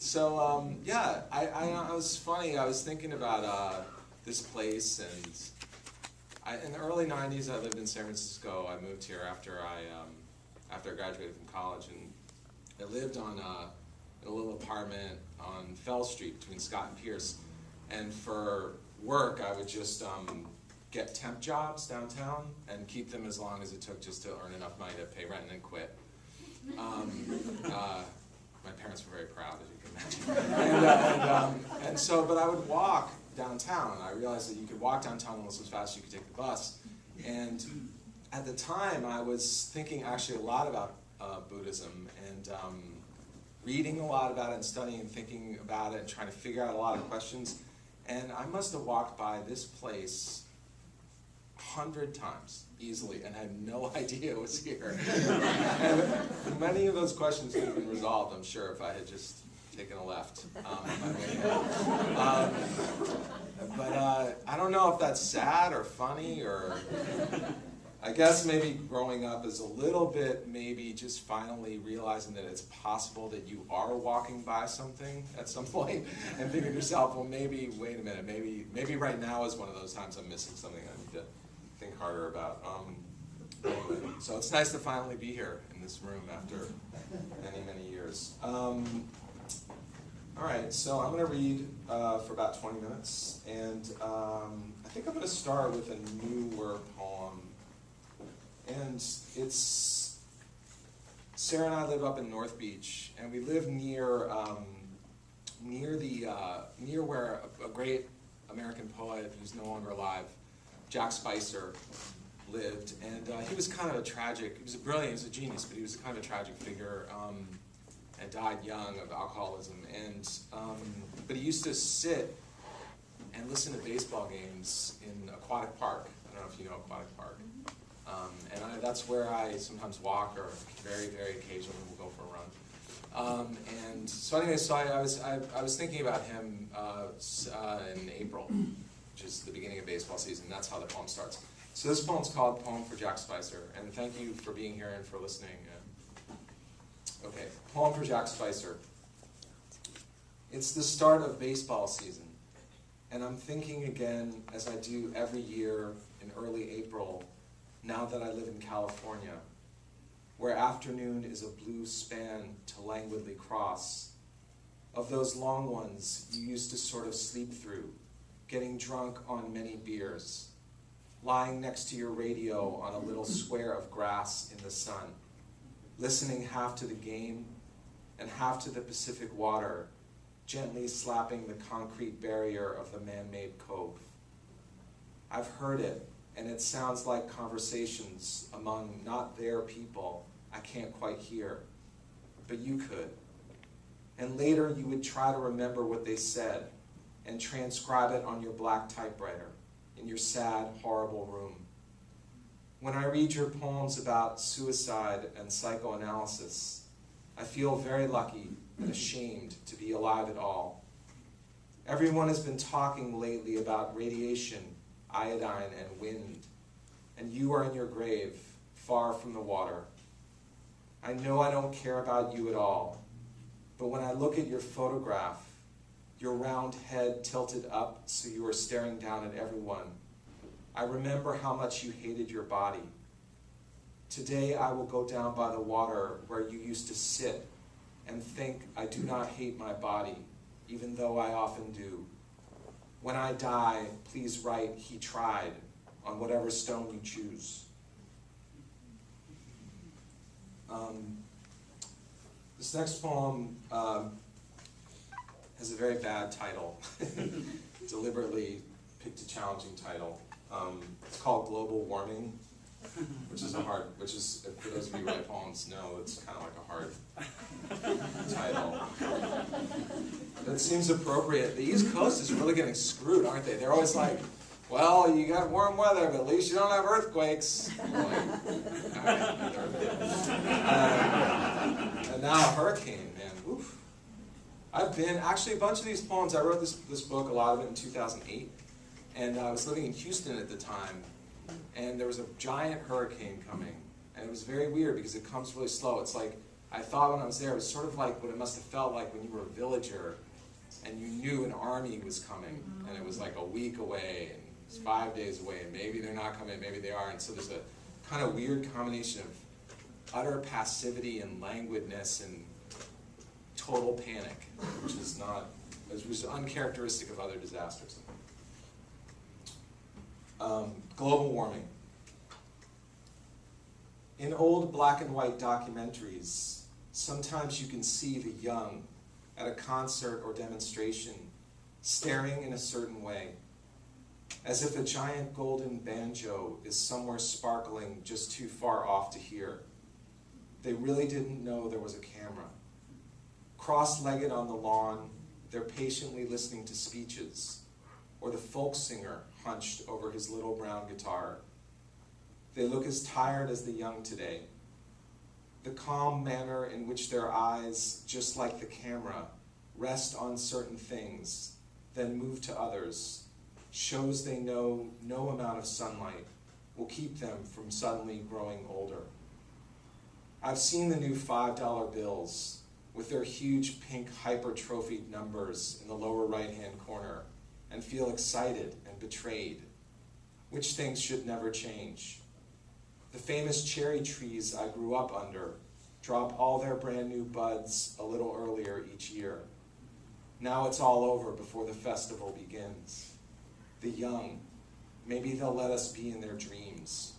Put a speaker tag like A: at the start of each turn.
A: Yeah, I was funny. I was thinking about this place, and in the early '90s, I lived in San Francisco. I moved here after I graduated from college, and I lived in a little apartment on Fell Street between Scott and Pierce. And for work, I would just get temp jobs downtown and keep them as long as it took just to earn enough money to pay rent and then quit. My parents were very proud, as you can imagine. But I would walk downtown. I realized that you could walk downtown almost as fast as you could take the bus. And at the time, I was thinking actually a lot about Buddhism and reading a lot about it and studying and thinking about it and trying to figure out a lot of questions. And I must have walked by this place 100 times easily and had no idea it was here. And many of those questions could have been resolved, I'm sure, if I had just taken a left on my way home. But I don't know if that's sad or funny, or I guess maybe growing up is a little bit maybe just finally realizing that it's possible that you are walking by something at some point and thinking to yourself, well, maybe, wait a minute, maybe right now is one of those times I'm missing something I need to think harder about. Anyway, so it's nice to finally be here in this room after many, many years. All right, so I'm going to read for about 20 minutes, and I think I'm going to start with a newer poem. And it's, Sarah and I live up in North Beach, and we live near where a great American poet who's no longer alive, Jack Spicer, lived. And he was kind of a tragic, he was a genius, but he was kind of a tragic figure, and died young of alcoholism. And but he used to sit and listen to baseball games in Aquatic Park. I don't know if you know Aquatic Park. That's where I sometimes walk, or very, very occasionally we'll go for a run. And so anyway, so I was thinking about him in April, which is the beginning of baseball season. That's how the poem starts. So this poem's called Poem for Jack Spicer, and thank you for being here and for listening. Okay, Poem for Jack Spicer. It's the start of baseball season, and I'm thinking again, as I do every year in early April, now that I live in California, where afternoon is a blue span to languidly cross, of those long ones you used to sort of sleep through, getting drunk on many beers, lying next to your radio on a little square of grass in the sun, listening half to the game and half to the Pacific water, gently slapping the concrete barrier of the man-made cove. I've heard it, and it sounds like conversations among not their people I can't quite hear, but you could. And later you would try to remember what they said and transcribe it on your black typewriter in your sad, horrible room. When I read your poems about suicide and psychoanalysis, I feel very lucky and ashamed to be alive at all. Everyone has been talking lately about radiation, iodine, and wind, and you are in your grave, far from the water. I know I don't care about you at all, but when I look at your photograph, your round head tilted up so you are staring down at everyone, I remember how much you hated your body. Today I will go down by the water where you used to sit and think I do not hate my body, even though I often do. When I die, please write, "He tried," on whatever stone you choose. This next poem has a very bad title. Deliberately picked a challenging title. It's called Global Warming, which is for those of you who write poems know, it's kind of like a hard title. But it seems appropriate. The East Coast is really getting screwed, aren't they? They're always like, well, you got warm weather, but at least you don't have earthquakes. I'm like, all right, and now a hurricane, man. Oof. I've been, actually a bunch of these poems, I wrote this book, a lot of it in 2008, and I was living in Houston at the time, and there was a giant hurricane coming, and it was very weird because it comes really slow. It's like I thought when I was there, it was sort of like what it must have felt like when you were a villager and you knew an army was coming, and it was like a week away, and it's 5 days away, and maybe they're not coming, maybe they are, and so there's a kind of weird combination of utter passivity and languidness and total panic, which was uncharacteristic of other disasters. Global warming. In old black and white documentaries, sometimes you can see the young at a concert or demonstration staring in a certain way, as if a giant golden banjo is somewhere sparkling just too far off to hear. They really didn't know there was a camera. Cross-legged on the lawn, they're patiently listening to speeches, or the folk singer hunched over his little brown guitar. They look as tired as the young today. The calm manner in which their eyes, just like the camera, rest on certain things, then move to others, shows they know no amount of sunlight will keep them from suddenly growing older. I've seen the new $5 bills with their huge pink hypertrophied numbers in the lower right-hand corner and feel excited and betrayed, which things should never change. The famous cherry trees I grew up under drop all their brand new buds a little earlier each year. Now it's all over before the festival begins. The young, maybe they'll let us be in their dreams.